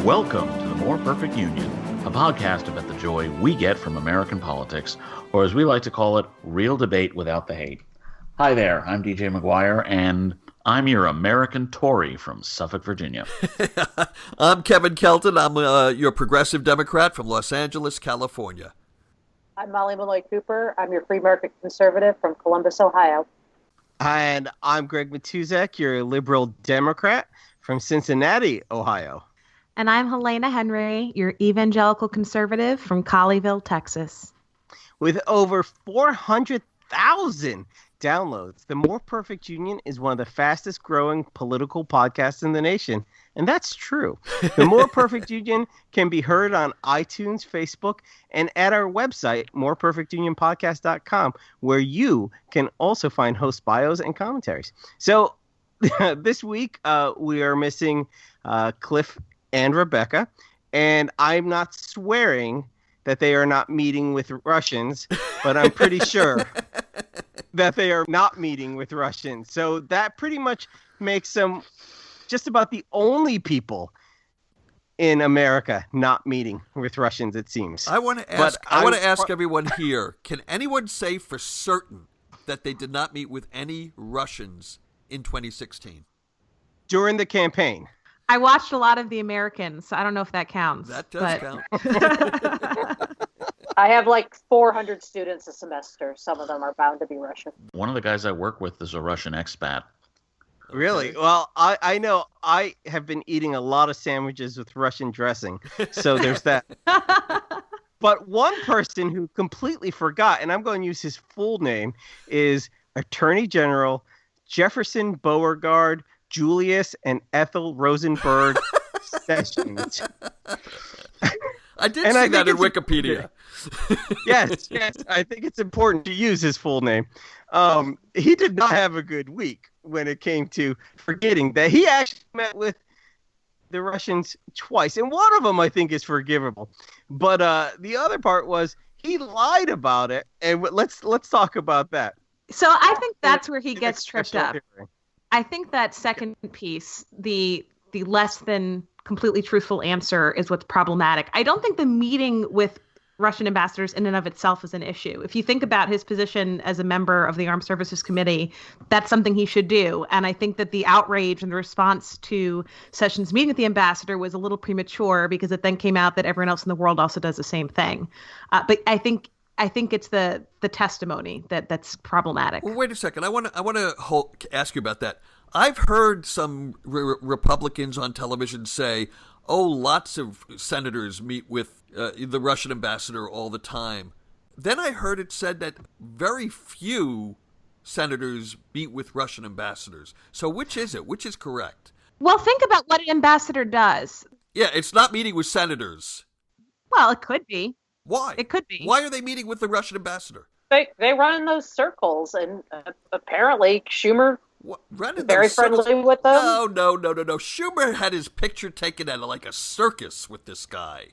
Welcome to the More Perfect Union, a podcast about the joy we get from American politics, or as we like to call it, real debate without the hate. Hi there, I'm DJ McGuire, and I'm your American Tory from Suffolk, Virginia. I'm Kevin Kelton. I'm your progressive Democrat from Los Angeles, California. I'm Molly Malloy Cooper. I'm your free market conservative from Columbus, Ohio. And I'm Greg Matuzek, your liberal Democrat from Cincinnati, Ohio. And I'm Helena Henry, your evangelical conservative from Colleyville, Texas. With over 400,000 downloads, The More Perfect Union is one of the fastest growing political podcasts in the nation. And that's true. The More Perfect Union can be heard on iTunes, Facebook, and at our website, moreperfectunionpodcast.com, where you can also find host bios and commentaries. So this week, we are missing Cliff and Rebecca, and I'm not swearing that they are not meeting with Russians, but I'm pretty sure that they are not meeting with Russians. So that pretty much makes them just about the only people in America not meeting with Russians, it seems. I want to ask everyone here, can anyone say for certain that they did not meet with any Russians in 2016? During the campaign. I watched a lot of The Americans, so I don't know if that counts. That does count. I have like 400 students a semester. Some of them are bound to be Russian. One of the guys I work with is a Russian expat. Really? Well, I know I have been eating a lot of sandwiches with Russian dressing, so there's that. But one person who completely forgot, and I'm going to use his full name, is Attorney General Jefferson Beauregard Julius and Ethel Rosenberg Sessions. I did see that in Wikipedia. Yes, I think it's important to use his full name. He did not have a good week when it came to forgetting that he actually met with the Russians twice, and one of them I think is forgivable. But the other part was he lied about it, and let's talk about that. So I think that's where he gets tripped up. I think that second piece, the less than completely truthful answer, is what's problematic. I don't think the meeting with Russian ambassadors in and of itself is an issue. If you think about his position as a member of the Armed Services Committee, that's something he should do. And I think that the outrage and the response to Sessions meeting with the ambassador was a little premature because it then came out that everyone else in the world also does the same thing. But I think it's the testimony that's problematic. Well, wait a second. I want to ask you about that. I've heard some Republicans on television say, "Oh, lots of senators meet with the Russian ambassador all the time." Then I heard it said that very few senators meet with Russian ambassadors. So which is it? Which is correct? Well, think about what an ambassador does. Yeah, it's not meeting with senators. Well, it could be. Why? It could be. Why are they meeting with the Russian ambassador? They run in those circles, and apparently Schumer very friendly with them. No. Schumer had his picture taken at like a circus with this guy.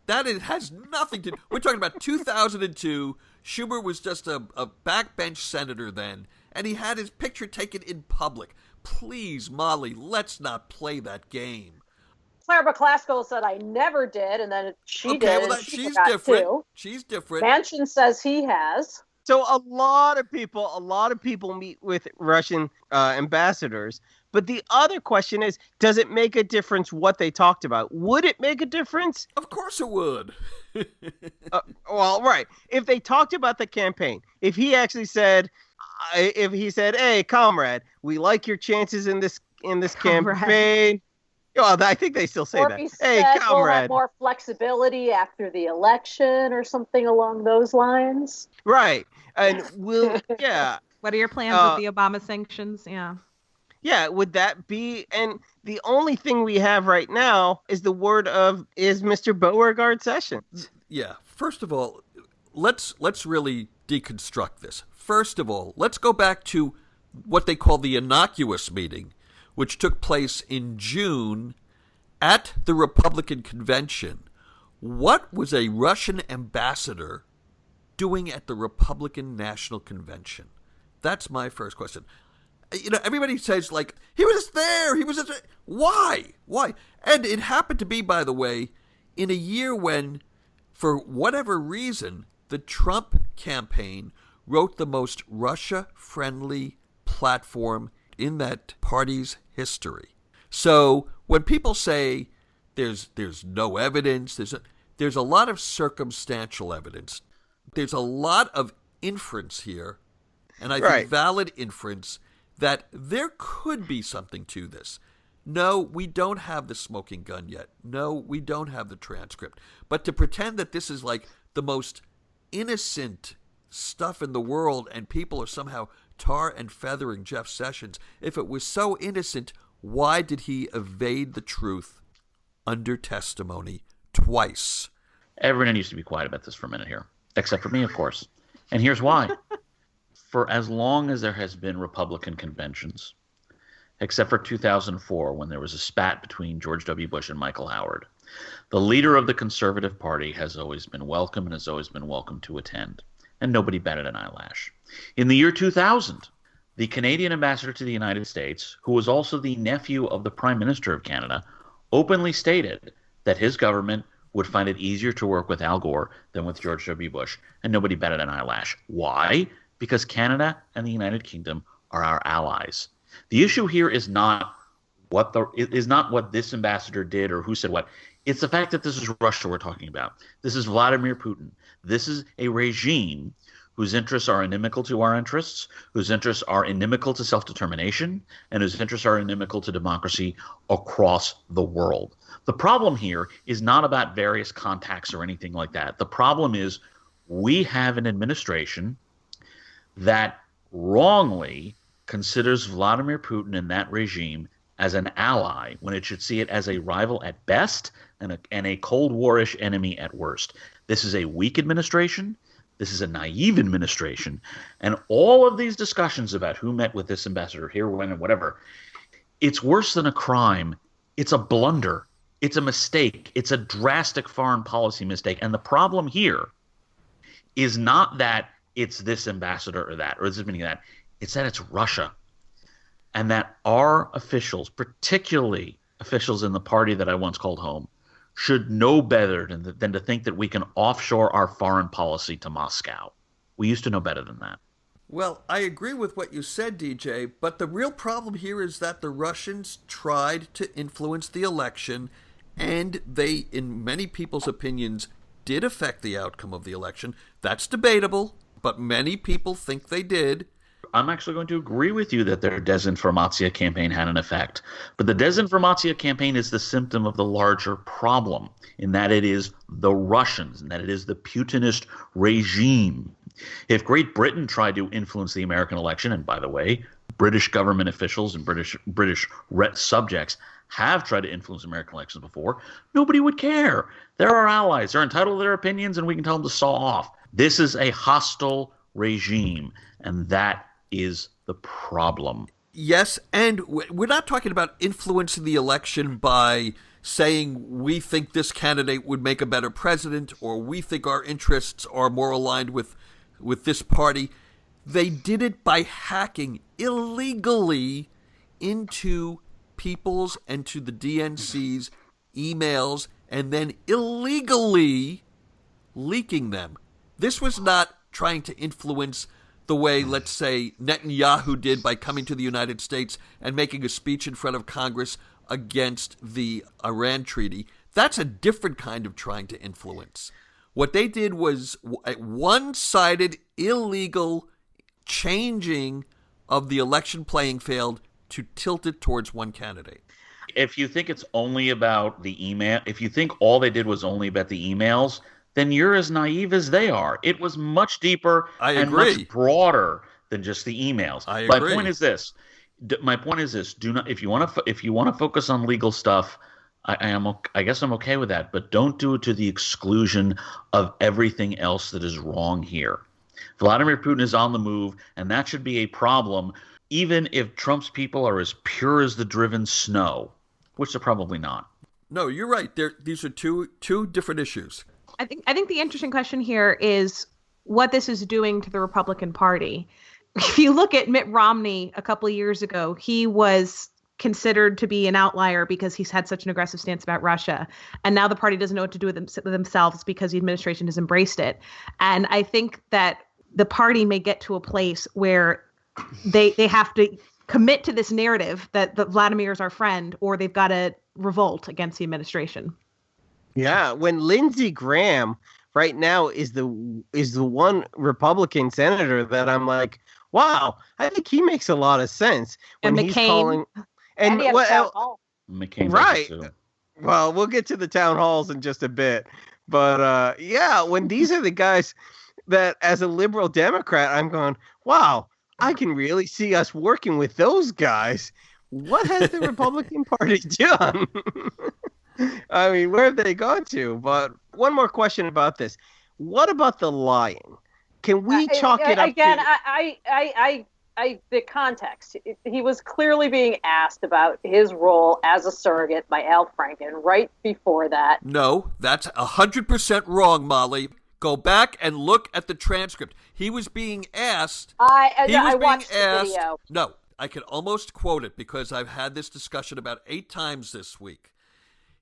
Has nothing to do. We're talking about 2002. Schumer was just a backbench senator then, and he had his picture taken in public. Please, Molly, let's not play that game. Claire McClaskill said I never did, and then she did. Well, she's different. Too. She's different. Manchin says he has. So a lot of people meet with Russian ambassadors. But the other question is, does it make a difference what they talked about? Would it make a difference? Of course it would. Well, right. If they talked about the campaign, if he said, "Hey, comrade, we like your chances in this campaign." Well, I think they still say that. Hey, comrade, we'll have more flexibility after the election or something along those lines. Right. And yeah. What are your plans with the Obama sanctions? Yeah. Yeah, would that be? And the only thing we have right now is the word of Mr. Beauregard Sessions. Yeah. First of all, let's really deconstruct this. First of all, let's go back to what they call the innocuous meeting, which took place in June at the Republican convention. What was a Russian ambassador doing at the Republican National Convention? That's my first question. You know, everybody says, like, he was there. Why? And it happened to be, by the way, in a year when, for whatever reason, the Trump campaign wrote the most Russia-friendly platform in that party's history. So when people say there's no evidence, there's a lot of circumstantial evidence. There's a lot of inference here, and I think valid inference, that there could be something to this. No, we don't have the smoking gun yet. No, we don't have the transcript. But to pretend that this is like the most innocent stuff in the world and people are somehow tar and feathering Jeff Sessions, if it was so innocent, why did he evade the truth under testimony twice? Everyone needs to be quiet about this for a minute here, except for me, of course. And here's why. For as long as there has been Republican conventions, except for 2004 when there was a spat between George W. Bush and Michael Howard, the leader of the Conservative Party has always been welcome and has always been welcome to attend. And nobody batted an eyelash. In the year 2000, the Canadian ambassador to the United States, who was also the nephew of the Prime Minister of Canada, openly stated that his government would find it easier to work with Al Gore than with George W. Bush, and nobody batted an eyelash. Why? Because Canada and the United Kingdom are our allies. The issue here is not what this ambassador did or who said what. It's the fact that this is Russia we're talking about. This is Vladimir Putin. This is a regime whose interests are inimical to our interests, whose interests are inimical to self-determination, and whose interests are inimical to democracy across the world. The problem here is not about various contacts or anything like that. The problem is we have an administration that wrongly considers Vladimir Putin and that regime as an ally when it should see it as a rival at best and a Cold War-ish enemy at worst. This is a weak administration. This is a naive administration. And all of these discussions about who met with this ambassador here, when, and whatever, it's worse than a crime. It's a blunder. It's a mistake. It's a drastic foreign policy mistake. And the problem here is not that it's this ambassador or that, or this meaning that. It's that it's Russia. And that our officials, particularly officials in the party that I once called home, should know better than to think that we can offshore our foreign policy to Moscow. We used to know better than that. Well, I agree with what you said, DJ, but the real problem here is that the Russians tried to influence the election, and they, in many people's opinions, did affect the outcome of the election. That's debatable, but many people think they did. I'm actually going to agree with you that their desinformatia campaign had an effect. But the desinformatia campaign is the symptom of the larger problem, in that it is the Russians, and that it is the Putinist regime. If Great Britain tried to influence the American election, and by the way, British government officials and British subjects have tried to influence American elections before, nobody would care. They're our allies. They're entitled to their opinions, and we can tell them to saw off. This is a hostile regime, and that is the problem. Yes, and we're not talking about influencing the election by saying we think this candidate would make a better president or we think our interests are more aligned with this party. They did it by hacking illegally into people's and to the DNC's emails and then illegally leaking them. This was not trying to influence the way, let's say, Netanyahu did by coming to the United States and making a speech in front of Congress against the Iran treaty. That's a different kind of trying to influence. What they did was a one-sided, illegal changing of the election playing field to tilt it towards one candidate. If you think it's only about the email, if you think all they did was only about the emails, then you're as naive as they are. It was much deeper and much broader than just the emails. I agree. My point is this. Do not, if you want to focus on legal stuff, I guess I'm okay with that, but don't do it to the exclusion of everything else that is wrong here. Vladimir Putin is on the move, and that should be a problem, even if Trump's people are as pure as the driven snow, which they're probably not. No, you're right. These are two different issues. I think the interesting question here is what this is doing to the Republican Party. If you look at Mitt Romney a couple of years ago, he was considered to be an outlier because he's had such an aggressive stance about Russia. And now the party doesn't know what to do with themselves because the administration has embraced it. And I think that the party may get to a place where they have to commit to this narrative that Vladimir is our friend, or they've got to revolt against the administration. Yeah, when Lindsey Graham right now is the one Republican senator that I'm like, wow, I think he makes a lot of sense when and he's McCain, calling. And McCain, right. Well, we'll get to the town halls in just a bit, but yeah, when these are the guys that, as a liberal Democrat, I'm going, wow, I can really see us working with those guys. What has the Republican Party done? I mean, where have they gone to? But one more question about this. What about the lying? Can we chalk it up again? to... The context. He was clearly being asked about his role as a surrogate by Al Franken right before that. No, that's 100% wrong, Molly. Go back and look at the transcript. He was being asked. I watched the video. No, I can almost quote it because I've had this discussion about 8 times this week.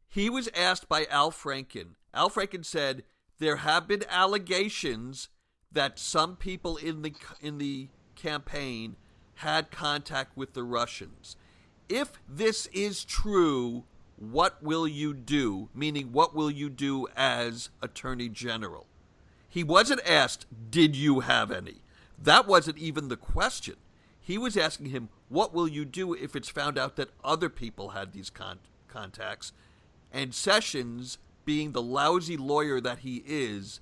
He was asked by Al Franken. Al Franken said there have been allegations that some people in the campaign had contact with the Russians. If this is true, what will you do? Meaning, what will you do as Attorney General? He wasn't asked, did you have any? That wasn't even the question. He was asking him, what will you do if it's found out that other people had these contacts? And Sessions, being the lousy lawyer that he is,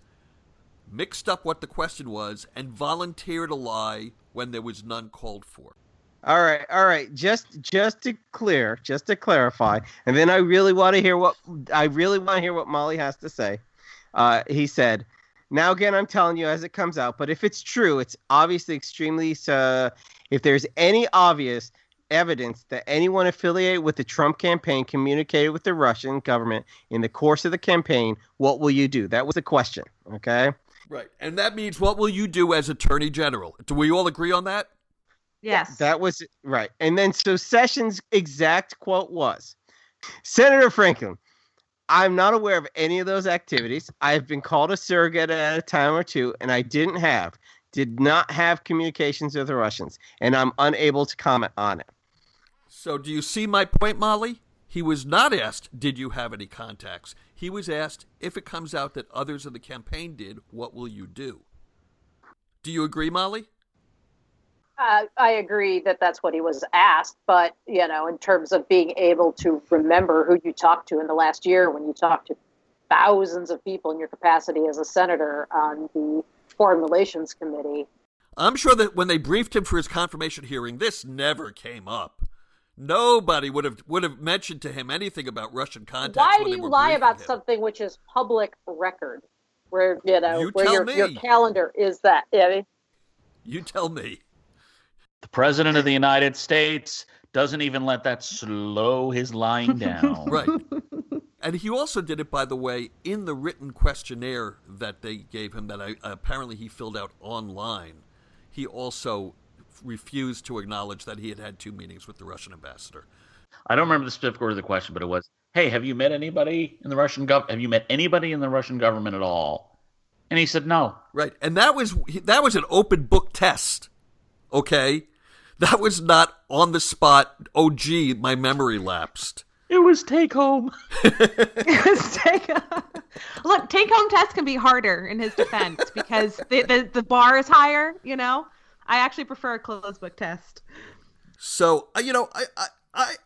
mixed up what the question was and volunteered a lie when there was none called for. All right. Just to clarify, and then I really want to hear what Molly has to say. He said, now again, I'm telling you as it comes out, but if it's true, it's obviously extremely. If there's any obvious evidence that anyone affiliated with the Trump campaign communicated with the Russian government in the course of the campaign, what will you do? That was the question. Okay. Right, and that means what will you do as Attorney General? Do we all agree on that? Yes. That was right. And then so Sessions' exact quote was, Senator Franklin, I'm not aware of any of those activities. I have been called a surrogate at a time or two, and I did not have communications with the Russians, and I'm unable to comment on it. So do you see my point, Molly? He was not asked, did you have any contacts? He was asked, if it comes out that others in the campaign did, what will you do? Do you agree, Molly? I agree that that's what he was asked, but, in terms of being able to remember who you talked to in the last year, when you talked to thousands of people in your capacity as a senator on the Foreign Relations Committee. I'm sure that when they briefed him for his confirmation hearing, this never came up. Nobody would have mentioned to him anything about Russian contacts. Why do you lie about something which is public record, where your calendar is that? You tell me. The President of the United States doesn't even let that slow his lying down. Right. And he also did it, by the way, in the written questionnaire that they gave him that apparently he filled out online. He also refused to acknowledge that he had had 2 meetings with the Russian ambassador. I don't remember the specific word of the question, but it was, hey, have you met anybody in the Russian government? Have you met anybody in the Russian government at all? And he said no. Right. And that was an open book test. Okay? That was not on the spot, oh, gee, my memory lapsed. It was take home. It was take home. Look, take home tests can be harder in his defense because the bar is higher, I actually prefer a closed book test. So, I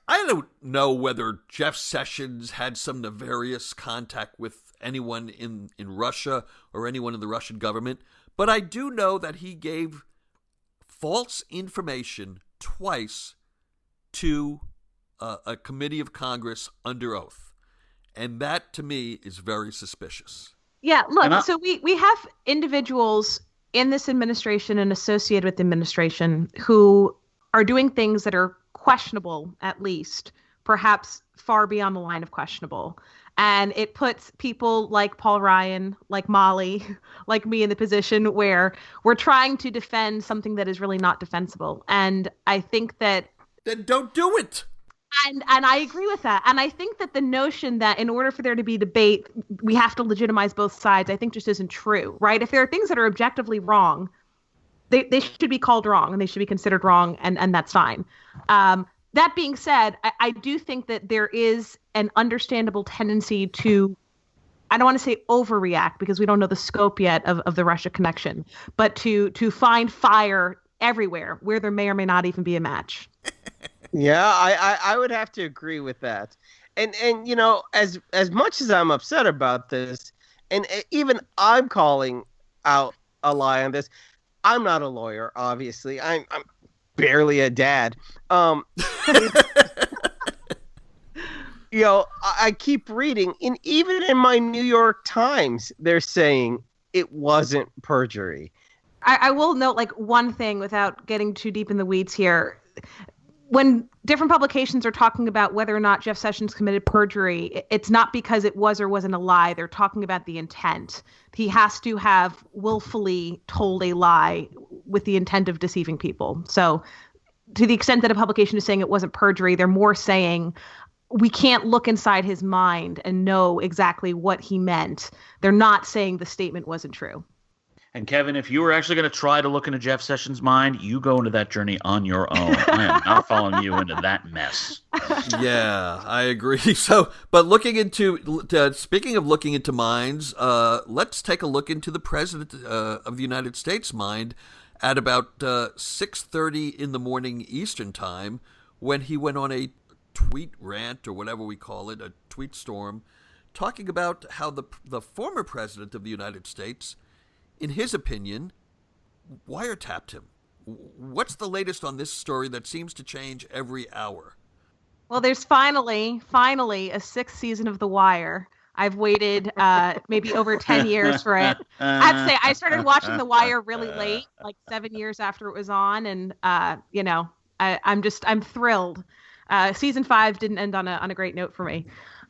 don't know whether Jeff Sessions had some nefarious contact with anyone in Russia or anyone in the Russian government, but I do know that he gave false information twice to a committee of Congress under oath. And that, to me, is very suspicious. Yeah, look, so we have individuals in this administration and associated with the administration who are doing things that are questionable, at least, perhaps far beyond the line of questionable. And it puts people like Paul Ryan, like Molly, like me in the position where we're trying to defend something that is really not defensible. And I think that... Then don't do it! And I agree with that. And I think that the notion that in order for there to be debate, we have to legitimize both sides, I think just isn't true, right? If there are things that are objectively wrong, they should be called wrong and they should be considered wrong, and that's fine. That being said, I do think that there is an understandable tendency to, I don't want to say overreact because we don't know the scope yet of the Russia connection, but to find fire everywhere where there may or may not even be a match. Yeah, I would have to agree with that. And you know, as much as I'm upset about this, and even I'm calling out a lie on this, I'm not a lawyer, obviously. I'm barely a dad. You know, I keep reading, and even in my New York Times, they're saying it wasn't perjury. I will note, like, one thing without getting too deep in the weeds here. When different publications are talking about whether or not Jeff Sessions committed perjury, it's not because it was or wasn't a lie. They're talking about the intent. He has to have willfully told a lie with the intent of deceiving people. So to the extent that a publication is saying it wasn't perjury, they're more saying we can't look inside his mind and know exactly what he meant. They're not saying the statement wasn't true. And Kevin, if you were actually going to try to look into Jeff Sessions' mind, you go into that journey on your own. I am not following you into that mess. Yeah, I agree. So, but looking into, speaking of looking into minds, let's take a look into the President of the United States' mind at about 6:30 in the morning Eastern time when he went on a tweet rant, or whatever we call it, a tweet storm, talking about how the former President of the United States, in his opinion, wiretapped him. What's the latest on this story that seems to change every hour? Well, there's finally a sixth season of The Wire. I've waited maybe over 10 years for it. I have to say, I started watching The Wire really late, like 7 years after it was on. And, you know, I'm thrilled. Season 5 didn't end on a great note for me.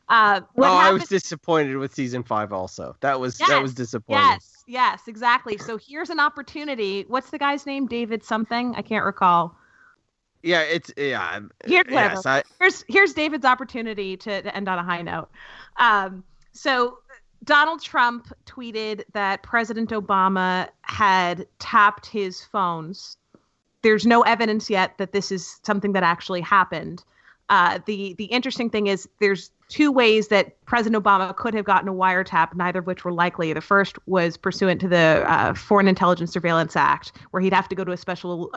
I was disappointed with season 5 also. That was disappointing. Yes, exactly. So here's an opportunity. What's the guy's name? David something? I can't recall. Yeah, Here's David's opportunity to end on a high note. So Donald Trump tweeted that President Obama had tapped his phones. There's no evidence yet that this is something that actually happened. The interesting thing is there's two ways that President Obama could have gotten a wiretap, neither of which were likely. The first was pursuant to the Foreign Intelligence Surveillance Act, where he'd have to go to a special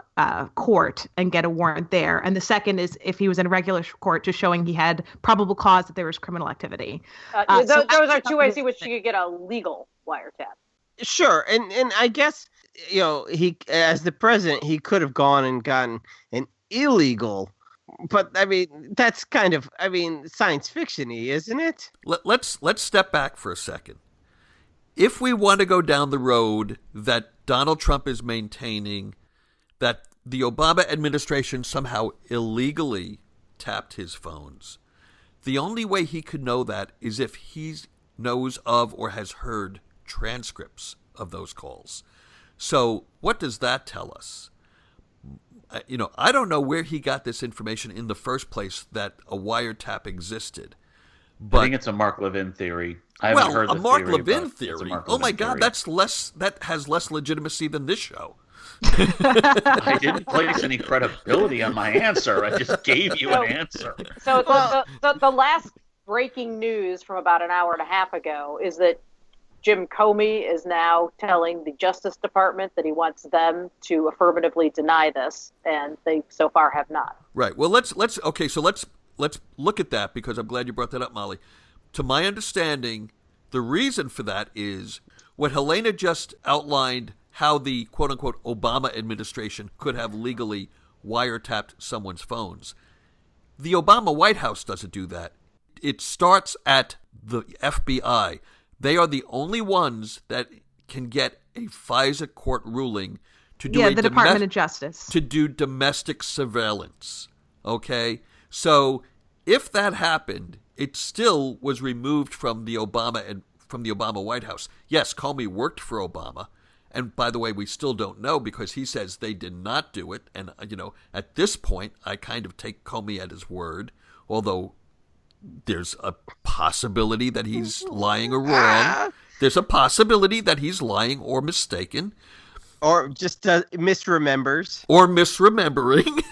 court and get a warrant there. And the second is if he was in a regular court, just showing he had probable cause that there was criminal activity. Those are two ways in which you could get a legal wiretap. Sure, and I guess, you know, he, as the president, he could have gone and gotten an illegal. But I mean, that's kind of, science fiction-y, isn't it? Let's step back for a second. If we want to go down the road that Donald Trump is maintaining, that the Obama administration somehow illegally tapped his phones, the only way he could know that is if he knows of or has heard transcripts of those calls. So what does that tell us? You know, I don't know where he got this information in the first place that a wiretap existed. But, I think it's a Mark Levin theory. I haven't heard the Mark theory, Levin theory. Oh my God, that has less legitimacy than this show. I didn't place any credibility on my answer. I just gave you an answer. So the last breaking news from about an hour and a half ago is that Jim Comey is now telling the Justice Department that he wants them to affirmatively deny this, and they so far have not. Right. Well, let's look at that, because I'm glad you brought that up, Molly. To my understanding, the reason for that is what Helena just outlined, how the quote-unquote Obama administration could have legally wiretapped someone's phones. The Obama White House doesn't do that. It starts at the FBI. They are the only ones that can get a FISA court ruling to do the Department of Justice to do domestic surveillance. Okay, so if that happened, it still was removed from the Obama White House. Yes, Comey worked for Obama, And by the way, we still don't know because he says they did not do it. And, at this point, I kind of take Comey at his word, although there's a possibility that he's lying or wrong. There's a possibility that he's lying or mistaken. Or just misremembers. Or misremembering.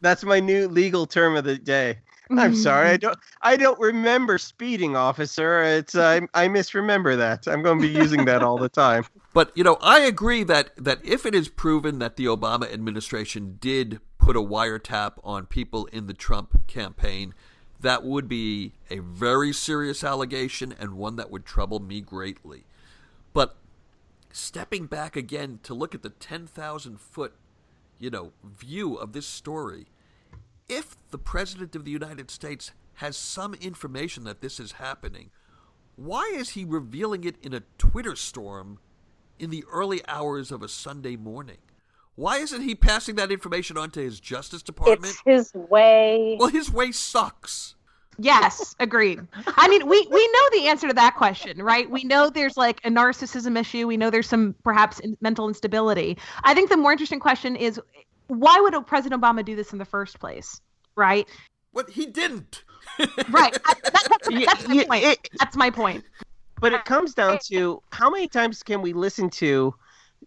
That's my new legal term of the day. I'm sorry, I don't remember speeding, officer. It's I misremember that. I'm going to be using that all the time. But I agree that if it is proven that the Obama administration did put a wiretap on people in the Trump campaign, that would be a very serious allegation and one that would trouble me greatly. But stepping back again to look at the 10,000-foot, view of this story, if the President of the United States has some information that this is happening, why is he revealing it in a Twitter storm in the early hours of a Sunday morning? Why isn't he passing that information on to his Justice Department? It's his way. Well, his way sucks. Yes, agreed. I mean, we know the answer to that question, right? We know there's like a narcissism issue. We know there's some perhaps mental instability. I think the more interesting question is, why would President Obama do this in the first place, right? What? He didn't. Right. That's my point. That's my point. But it comes down to how many times can we listen to,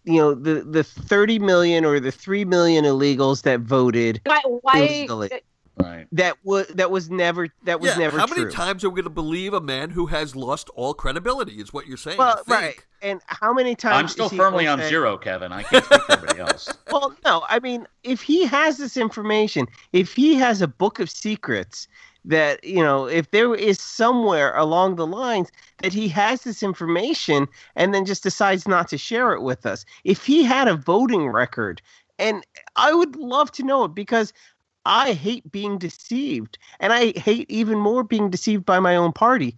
the 30 million or the 3 million illegals that voted illegally. Right. That was never How true. many times are we going to believe a man who has lost all credibility? Is what you're saying? Well, I think. right. And how many times? I'm still firmly on zero, Kevin. I can't speak for everybody else. Well, no. I mean, if he has this information, if he has a book of secrets, that if there is somewhere along the lines that he has this information and then just decides not to share it with us, if he had a voting record, and I would love to know it because I hate being deceived, and I hate even more being deceived by my own party.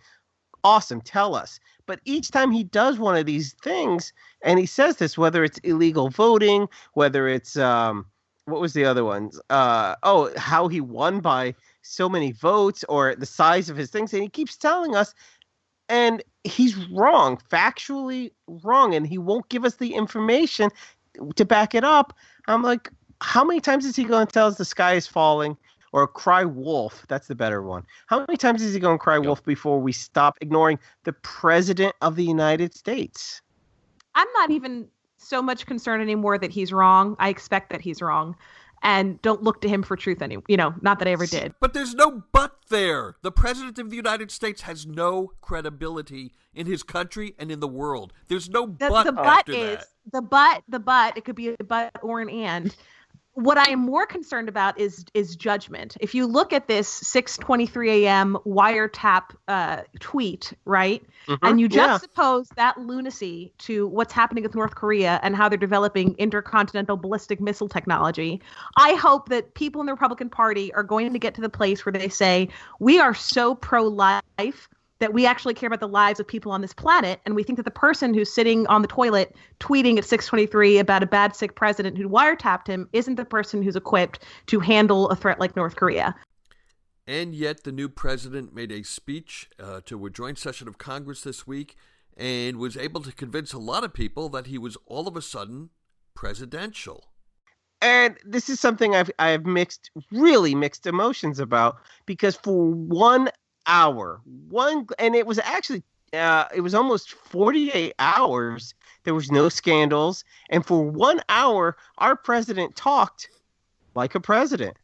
Awesome, tell us. But each time he does one of these things, and he says this, whether it's illegal voting, whether it's what was the other ones? How he won by so many votes, or the size of his things, and he keeps telling us, and he's wrong, factually wrong, and he won't give us the information to back it up. I'm like, how many times is he going to tell us the sky is falling, or cry wolf? That's the better one. How many times is he going to cry wolf before we stop ignoring the President of the United States? I'm not even so much concerned anymore that he's wrong. I expect that he's wrong, and don't look to him for truth anymore. Not that I ever did. But there's no but there. The President of the United States has no credibility in his country and in the world. There's no but the but after is that. the but. It could be a but or an and. What I am more concerned about is judgment. If you look at this 6:23 a.m. wiretap tweet, right, and you juxtapose that lunacy to what's happening with North Korea and how they're developing intercontinental ballistic missile technology, I hope that people in the Republican Party are going to get to the place where they say, we are so pro-life that we actually care about the lives of people on this planet, and we think that the person who's sitting on the toilet tweeting at 6:23 about a bad, sick president who wiretapped him isn't the person who's equipped to handle a threat like North Korea. And yet the new president made a speech to a joint session of Congress this week and was able to convince a lot of people that he was all of a sudden presidential. And this is something I have really mixed emotions about, because for 1 hour, and it was actually it was almost 48 hours, there was no scandals, and for 1 hour our president talked like a president.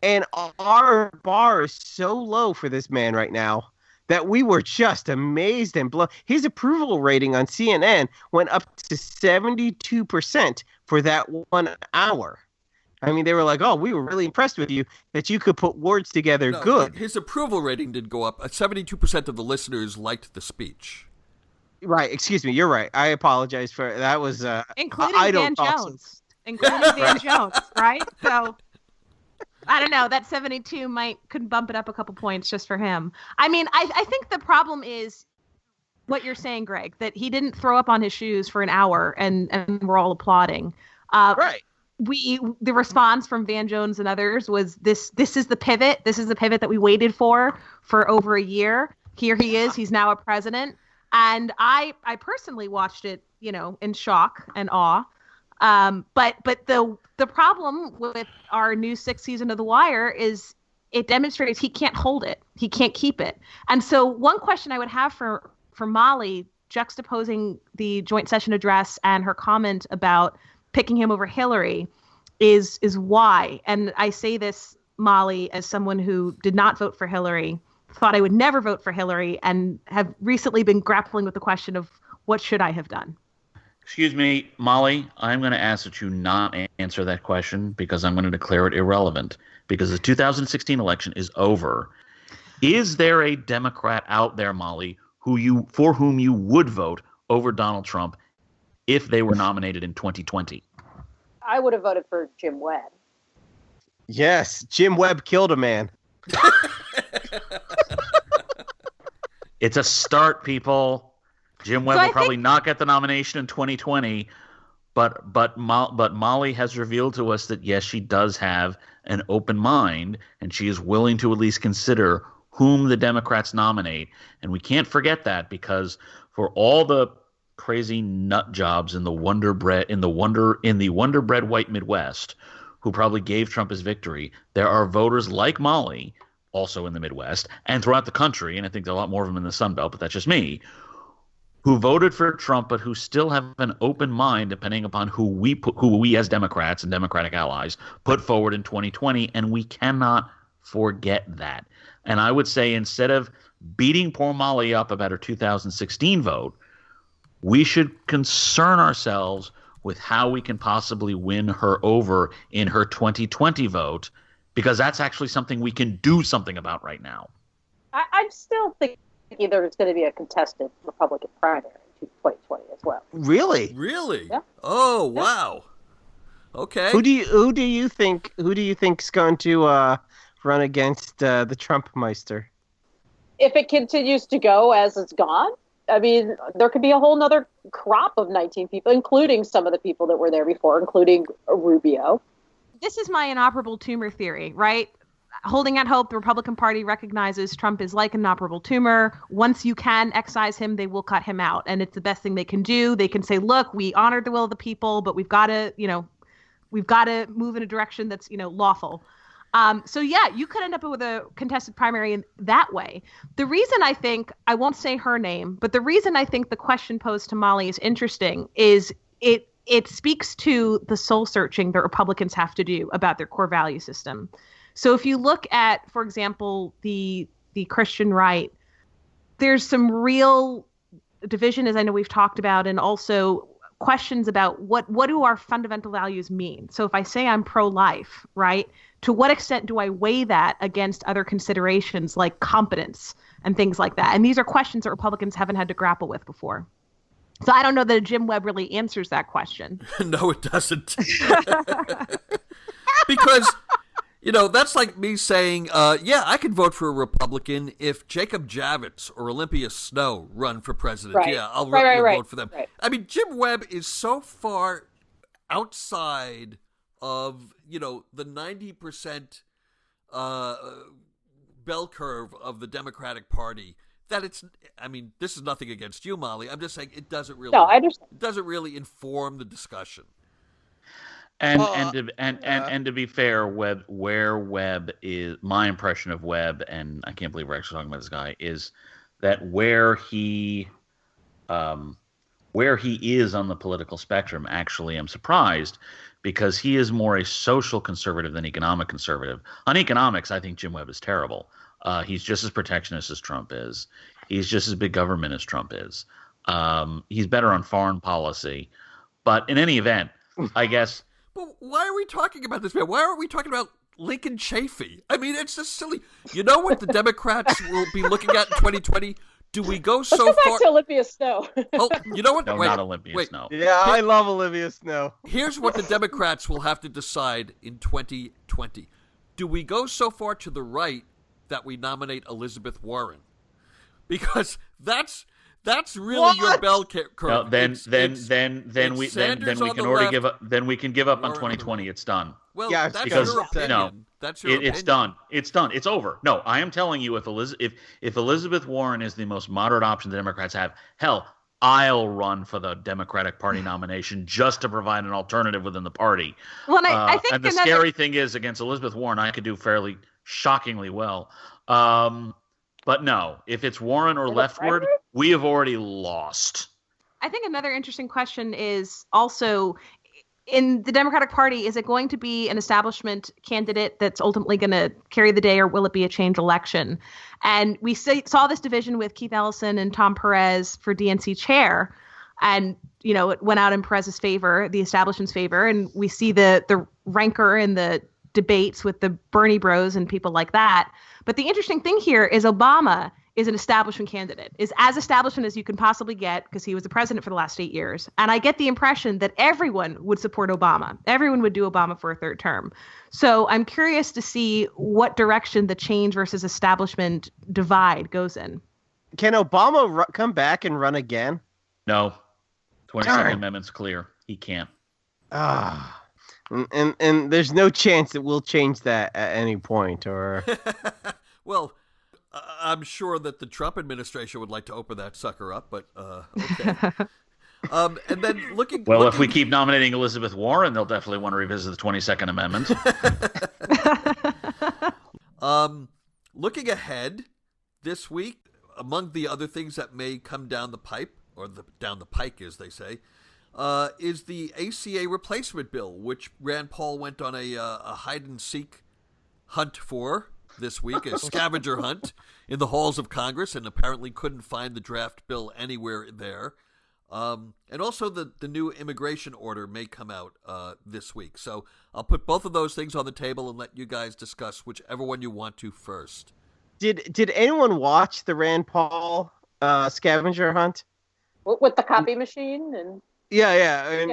And our bar is so low for this man right now that we were just amazed and blown. His approval rating on CNN went up to 72% for that 1 hour. I mean, they were like, oh, we were really impressed with you, that you could put words together good. His approval rating did go up. 72% of the listeners liked the speech. Right. Excuse me. You're right. I apologize for that. Was including Dan Jones. Including Dan Jones, right? So I don't know. That 72 could bump it up a couple points just for him. I mean, I think the problem is what you're saying, Greg, that he didn't throw up on his shoes for an hour and we're all applauding. Right. The response from Van Jones and others was this is the pivot. This is the pivot that we waited for over a year. Here he is. He's now a president. And I personally watched it in shock and awe. But the problem with our new 6th season of The Wire is it demonstrates he can't hold it. He can't keep it. And so one question I would have for Molly, juxtaposing the joint session address and her comment about picking him over Hillary, is why. And I say this, Molly, as someone who did not vote for Hillary, thought I would never vote for Hillary, and have recently been grappling with the question of what should I have done. Excuse me, Molly, I'm going to ask that you not answer that question because I'm going to declare it irrelevant because the 2016 election is over. Is there a Democrat out there, Molly, for whom you would vote over Donald Trump if they were nominated in 2020? I would have voted for Jim Webb. Yes, Jim Webb killed a man. It's a start, people. Jim Webb will probably not get the nomination in 2020, but Molly has revealed to us that yes, she does have an open mind, and she is willing to at least consider whom the Democrats nominate. And we can't forget that, because for all the crazy nut jobs in the Wonder Bread white Midwest who probably gave Trump his victory, there are voters like Molly, also in the Midwest and throughout the country, and I think there are a lot more of them in the Sun Belt, but that's just me, who voted for Trump but who still have an open mind depending upon who we as Democrats and Democratic allies put forward in 2020, and we cannot forget that. And I would say, instead of beating poor Molly up about her 2016 vote, we should concern ourselves with how we can possibly win her over in her 2020 vote, because that's actually something we can do something about right now. I'm still thinking there's going to be a contested Republican primary in 2020 as well. Really? Really? Yeah. Oh, wow. Okay. Who do you think's going to run against the Trump Meister? If it continues to go as it's gone, I mean, there could be a whole nother crop of 19 people, including some of the people that were there before, including Rubio. This is my inoperable tumor theory, right? Holding out hope, the Republican Party recognizes Trump is like an inoperable tumor. Once you can excise him, they will cut him out. And it's the best thing they can do. They can say, look, we honored the will of the people, but we've got to move in a direction that's, lawful. So yeah, you could end up with a contested primary in that way. The reason I think, I won't say her name, but the reason I think the question posed to Molly is interesting is it speaks to the soul searching that Republicans have to do about their core value system. So if you look at, for example, the Christian right, there's some real division, as I know we've talked about, and also questions about what do our fundamental values mean. So if I say I'm pro-life, right, to what extent do I weigh that against other considerations like competence and things like that? And these are questions that Republicans haven't had to grapple with before. So I don't know that Jim Webb really answers that question. No, it doesn't. Because, that's like me saying, I could vote for a Republican if Jacob Javits or Olympia Snow run for president. Right. Yeah, I'll vote for them. Right. I mean, Jim Webb is so far outside of, the 90% bell curve of the Democratic Party that this is nothing against you, Molly. I'm just saying it doesn't really. No, I understand. It doesn't really inform the discussion. And to be fair, where Webb is, my impression of Webb, and I can't believe we're actually talking about this guy, is that where he is on the political spectrum, actually, I'm surprised, because he is more a social conservative than economic conservative. On economics, I think Jim Webb is terrible. He's just as protectionist as Trump is. He's just as big government as Trump is. He's better on foreign policy. But in any event, I guess... But why are we talking about this, man? Why aren't we talking about Lincoln Chafee? I mean, it's just silly. You know what the Democrats will be looking at in 2020? Do we go so far? Let's go back to Olympia Snow. Oh, you know what? No, not Olympia Snow. Yeah, I love Olympia Snow. Here's what the Democrats will have to decide in 2020. Do we go so far to the right that we nominate Elizabeth Warren? Because that's really your bell curve. No, then we can give up on 2020. It's done. Well, yeah, that's because your opinion. No, that's your opinion. It's done. It's done. It's over. No, I am telling you, if Elizabeth Warren is the most moderate option the Democrats have, hell, I'll run for the Democratic Party nomination just to provide an alternative within the party. Well, I think and the scary thing is, against Elizabeth Warren, I could do fairly shockingly well. But no, if it's Warren or leftward, we have already lost. I think another interesting question is also, in the Democratic Party, is it going to be an establishment candidate that's ultimately going to carry the day, or will it be a change election? And we saw this division with Keith Ellison and Tom Perez for DNC chair. And, it went out in Perez's favor, the establishment's favor. And we see the rancor in the debates with the Bernie bros and people like that. But the interesting thing here is Obama is an establishment candidate, is as establishment as you can possibly get, because he was the president for the last 8 years. And I get the impression that everyone would support Obama. Everyone would do Obama for a third term. So I'm curious to see what direction the change versus establishment divide goes in. Can Obama come back and run again? No. 22nd Amendment's clear. He can't. And there's no chance that we'll change that at any point, or... Well, I'm sure that the Trump administration would like to open that sucker up, but okay. And then looking... if we keep nominating Elizabeth Warren, they'll definitely want to revisit the 22nd Amendment. Looking ahead this week, among the other things that may come down the pipe, or down the pike, as they say, is the ACA replacement bill, which Rand Paul went on a hide-and-seek hunt for this week, a scavenger hunt in the halls of Congress, and apparently couldn't find the draft bill anywhere there. And also the new immigration order may come out this week. So I'll put both of those things on the table and let you guys discuss whichever one you want to first. Did anyone watch the Rand Paul scavenger hunt? With the copy machine? And Yeah. And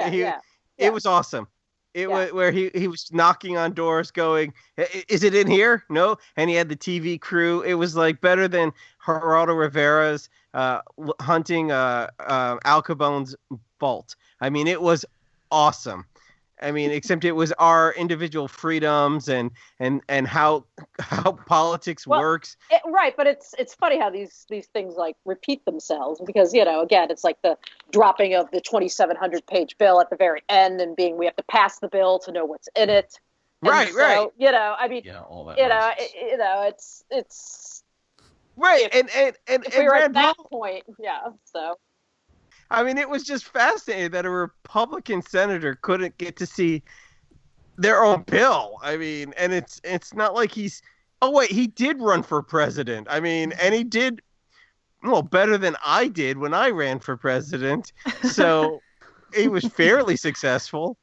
it was awesome. It was where he was knocking on doors going, is it in here? No. And he had the TV crew. It was like better than Geraldo Rivera's hunting Al Capone's vault. I mean, it was awesome. I mean, except it was our individual freedoms and how politics works. Right, but it's funny how these things like repeat themselves, because again, it's like the dropping of the 2,700 page bill at the very end, and we have to pass the bill to know what's in it. And right. I mean, all that it's right, and we're Rand at that Paul, point, so. I mean, it was just fascinating that a Republican senator couldn't get to see their own bill. I mean, and it's not like he's... Oh, wait, he did run for president. I mean, and he did, better than I did when I ran for president. So he was fairly successful.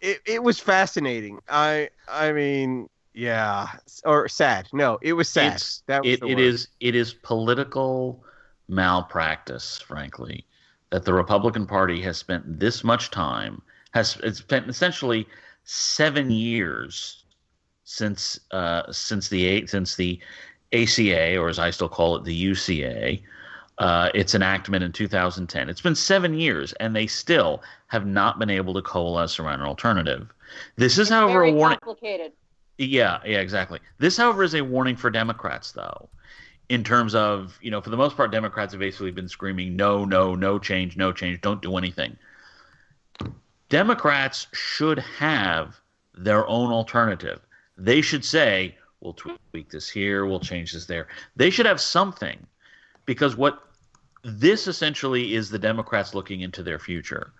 It was fascinating. I mean, yeah. Or sad. No, it was sad. It is political malpractice, frankly, that the Republican Party has spent this much time, has spent essentially 7 years since the ACA, or as I still call it, the UCA, its enactment in 2010. It's been 7 years, and they still have not been able to coalesce around an alternative. This is, however, a warning. Complicated. Yeah, exactly. This, however, is a warning for Democrats, though. In terms of, for the most part, Democrats have basically been screaming, no change, don't do anything. Democrats should have their own alternative. They should say, we'll tweak this here, we'll change this there. They should have something, because what this essentially is the Democrats looking into their future.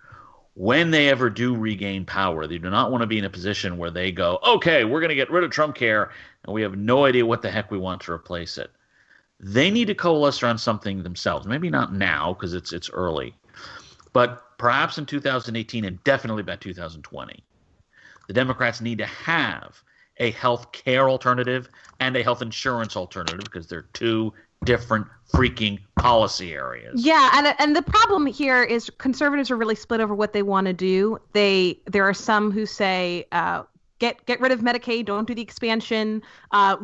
When they ever do regain power, they do not want to be in a position where they go, okay, we're going to get rid of Trump care, and we have no idea what the heck we want to replace it. They need to coalesce around something themselves. Maybe not now, because it's early, but perhaps in 2018 and definitely by 2020. The Democrats need to have a health care alternative and a health insurance alternative, because they're two different freaking policy areas. Yeah, and the problem here is conservatives are really split over what they want to do. There are some who say get rid of Medicaid, don't do the expansion,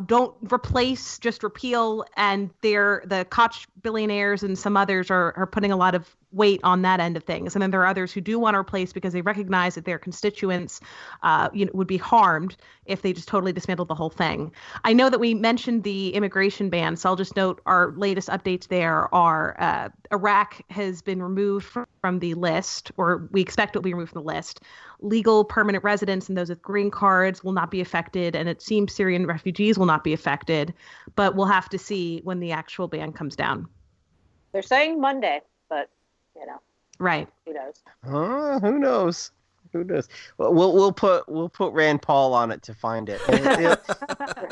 don't replace, just repeal. And the Koch billionaires and some others are putting a lot of weight on that end of things. And then there are others who do want to replace because they recognize that their constituents would be harmed if they just totally dismantled the whole thing. I know that we mentioned the immigration ban, so I'll just note our latest updates there are Iraq has been removed from the list, or we expect it will be removed from the list. Legal permanent residents and those with green cards will not be affected, and it seems Syrian refugees will not be affected, but we'll have to see when the actual ban comes down. They're saying Monday, but right? Who knows? Who knows? Who knows? Well, we'll put Rand Paul on it to find it.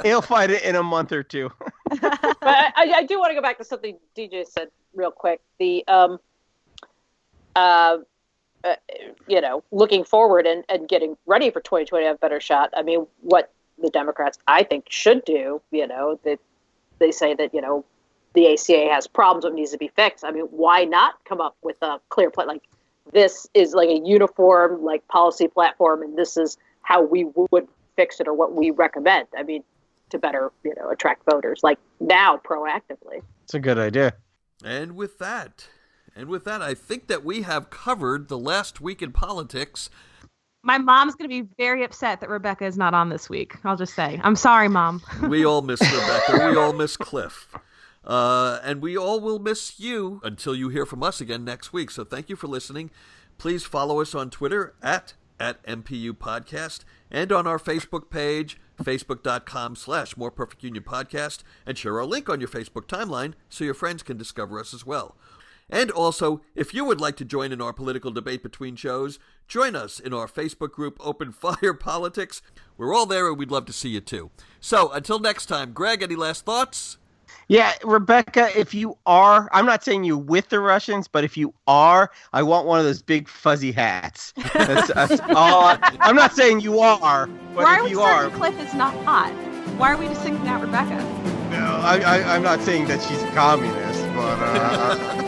He'll find it in a month or two. But I do want to go back to something DJ said real quick. The looking forward and getting ready for 2020 have a better shot. I mean, what the Democrats I think should do, that they say that the ACA has problems that needs to be fixed. I mean, why not come up with a clear plan? Like, this is like a uniform, policy platform, and this is how we would fix it or what we recommend. I mean, to better, attract voters, now proactively. It's a good idea. And with that, I think that we have covered the last week in politics. My mom's going to be very upset that Rebecca is not on this week. I'll just say, I'm sorry, Mom. We all miss Rebecca. We all miss Cliff. And we all will miss you until you hear from us again next week. So thank you for listening. Please follow us on Twitter at MPU Podcast and on our Facebook page, facebook.com/More Perfect Union Podcast, and share our link on your Facebook timeline so your friends can discover us as well. And also, if you would like to join in our political debate between shows, join us in our Facebook group, Open Fire Politics. We're all there and we'd love to see you too. So until next time, Greg, any last thoughts? Yeah, Rebecca, if you are, I'm not saying you with the Russians, but if you are, I want one of those big fuzzy hats. That's all. I'm not saying you are, but Why if are you we are. Cliff is not hot? Why are we just singling out Rebecca? No, I'm not saying that she's a communist, but